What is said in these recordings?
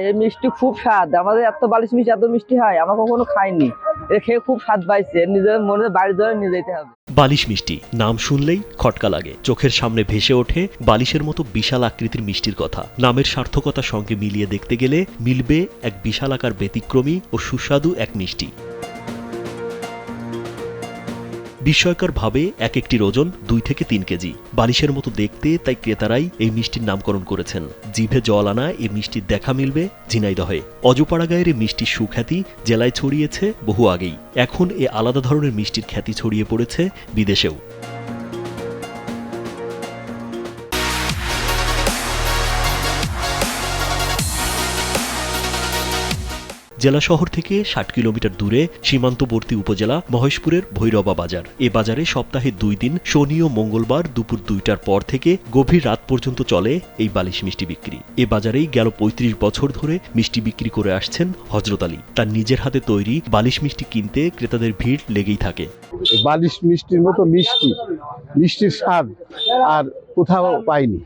এই মিষ্টি খুব স্বাদ। আমাদের এত বালিশ মিষ্টি এত মিষ্টি হয় আমরা কখনো খাইনি। এটা খেয়ে খুব স্বাদ পাইছে, নিজের মনে বাড়ির ধরে নিয়ে যেতে হবে। বালিশ মিষ্টি নাম শুনলেই খটকা লাগে, চোখের সামনে ভেসে ওঠে বালিশের মতো বিশাল আকৃতির মিষ্টির কথা। নামের সার্থকতার সঙ্গে মিলিয়ে দেখতে গেলে মিলবে এক বিশাল আকার ব্যতিক্রমী ও সুস্বাদু এক মিষ্টি। বিস্ময়করভাবে এক একটির ওজন 2 থেকে 3 কেজি। বালিশের মতো দেখতে, তাই ক্রেতারাই এই মিষ্টির নামকরণ করেছেন। জিভে জল আনা এই মিষ্টির দেখা মিলবে ঝিনাইদহে। অজপাড়া গায়ের এই মিষ্টির সুখ্যাতি জেলায় ছড়িয়েছে বহু আগেই। এখন এ আলাদা ধরনের মিষ্টির খ্যাতি ছড়িয়ে পড়েছে বিদেশেও। জেলা শহর থেকে 60 কিলোমিটার দূরে সীমান্তবর্তী উপজেলা মহেশপুরের ভৈরবা বাজার। এ বাজারে সপ্তাহে 2 দিন শনি ও মঙ্গলবার দুপুর 2টার পর থেকে গভীর রাত পর্যন্ত চলে এই বালিশ মিষ্টি বিক্রি। এ বাজারেই গেল 35 বছর ধরে মিষ্টি বিক্রি করে আসছেন হযরত আলী। তার নিজের হাতে তৈরি বালিশ মিষ্টি কিনতে ক্রেতাদের ভিড় লেগেই থাকে। বালিশ মিষ্টির মতো মিষ্টির স্বাদ আর কোথাও পাইনি।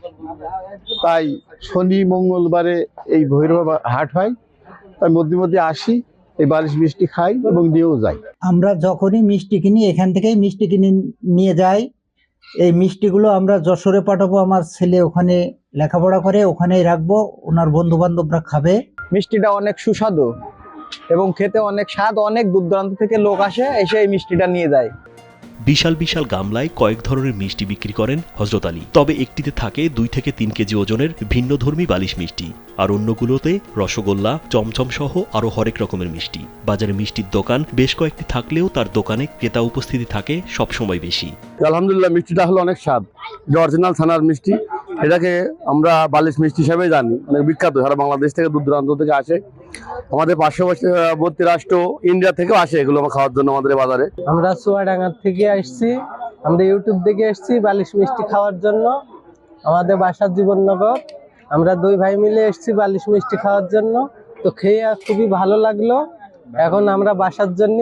তাই শনি মঙ্গলবারে এই ভৈরবা হাট হয়, তাই মধ্যে মধ্যে আসি, এই বালিশ মিষ্টি খাই এবং নিয়েও যাই। আমরা যখনই মিষ্টি কিনি এখান থেকেই মিষ্টি কিনে নিয়ে যাই। এই মিষ্টিগুলো আমরা যশোরে পাঠাবো, আমার ছেলে ওখানে লেখাপড়া করে, ওখানেই রাখবো, ওনার বন্ধু বান্ধবরা খাবে। মিষ্টিটা অনেক সুস্বাদু এবং খেতে অনেক স্বাদ। অনেক দূর দূরান্ত থেকে লোক আসে, এসে এই মিষ্টিটা নিয়ে যায়। বিশাল বিশাল গামলায় কয়েক ধরনের মিষ্টি বিক্রি করেন হযরত আলী। তবে একটিতে থাকে 2 থেকে 3 কেজি ওজনের ভিন্নধর্মী বালিশ মিষ্টি, আর অন্যগুলোতে রসগোল্লা, চমচম সহ আরো হরেক রকমের মিষ্টি। বাজারে মিষ্টির দোকান বেশ কয়েকটি থাকলেও তার দোকানে ক্রেতা উপস্থিতি থাকে সবসময় বেশি। আলহামদুলিল্লাহ, মিষ্টিটা হলো অনেক স্বাদ। যে অরিজিনাল ছানার মিষ্টি, এটাকে আমরা বালিশ মিষ্টি হিসেবে জানি, অনেক বিখ্যাত। সারা বাংলাদেশ থেকে দূর দূরান্ত থেকে আসে, আমাদের পার্শ্ববর্তী রাষ্ট্র ইন্ডিয়া থেকেও আসে এগুলো খাওয়ার জন্য আমাদের বাজারে। আমরা চুয়াডাঙ্গা থেকে আসছি, আমরা ইউটিউব থেকে এসেছি বালিশ মিষ্টি খাওয়ার জন্য। আমাদের বাসা জীবননগর, আমরা 2 ভাই মিলে এসেছি বালিশ মিষ্টি খাওয়ার জন্য। তো খেয়ে খুবই ভালো লাগলো। এখন আমরা বাসার জন্য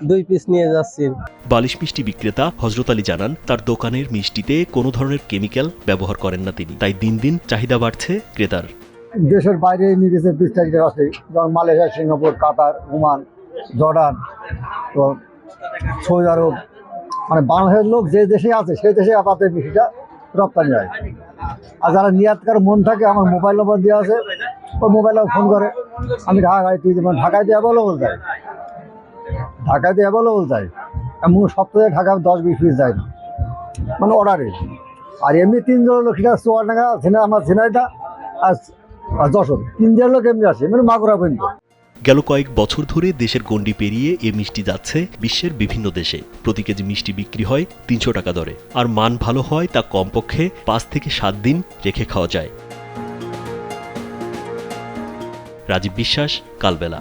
2 পিস নিয়ে যাচ্ছি। বালিশ মিষ্টি বিক্রেতা হযরত আলী জানান, তার দোকানের মিষ্টিতে কোনো ধরনের কেমিক্যাল ব্যবহার করেন না তিনি। তাই দিন দিন চাহিদা বাড়ছে ক্রেতার। দেশের বাইরে নিয়ে গেছে 20 তারিখের আছে, যেমন মালয়েশিয়া, সিঙ্গাপুর, কাতার, ওমান, জর্ডান, তো সৌদি আরব, মানে বাংলাদেশের লোক যে দেশে আছে সেই দেশে আপাতত মিষ্টিটা রপ্তানি হয়। আর যারা নিয়াতকার মন থাকে, আমার মোবাইল নম্বর দেওয়া আছে, ওই মোবাইলে ফোন করে, আমি ঢাকায়, তুই যেমন ঢাকায় দিয়ে অ্যাভেলেবল যায়, এমন সপ্তাহে ঢাকায় 10-20 পিস যায় না, মানে অর্ডারে। আর এমনি 3 জন লোক, সেটা চুয়াডাঙ্গা, আমার ঝিনাইদহ আর যশোর, 3 জন লোক এমনি আসে, মানে মাগুরা পর্যন্ত। গেল কয়েক বছর ধরে দেশের গণ্ডি পেরিয়ে এ মিষ্টি যাচ্ছে বিশ্বের বিভিন্ন দেশে। প্রতি কেজি মিষ্টি বিক্রি হয় 300 টাকা দরে। আর মান ভালো হয় তা কমপক্ষে 5 থেকে 7 দিন রেখে খাওয়া যায়। রাজীব বিশ্বাস, কালবেলা।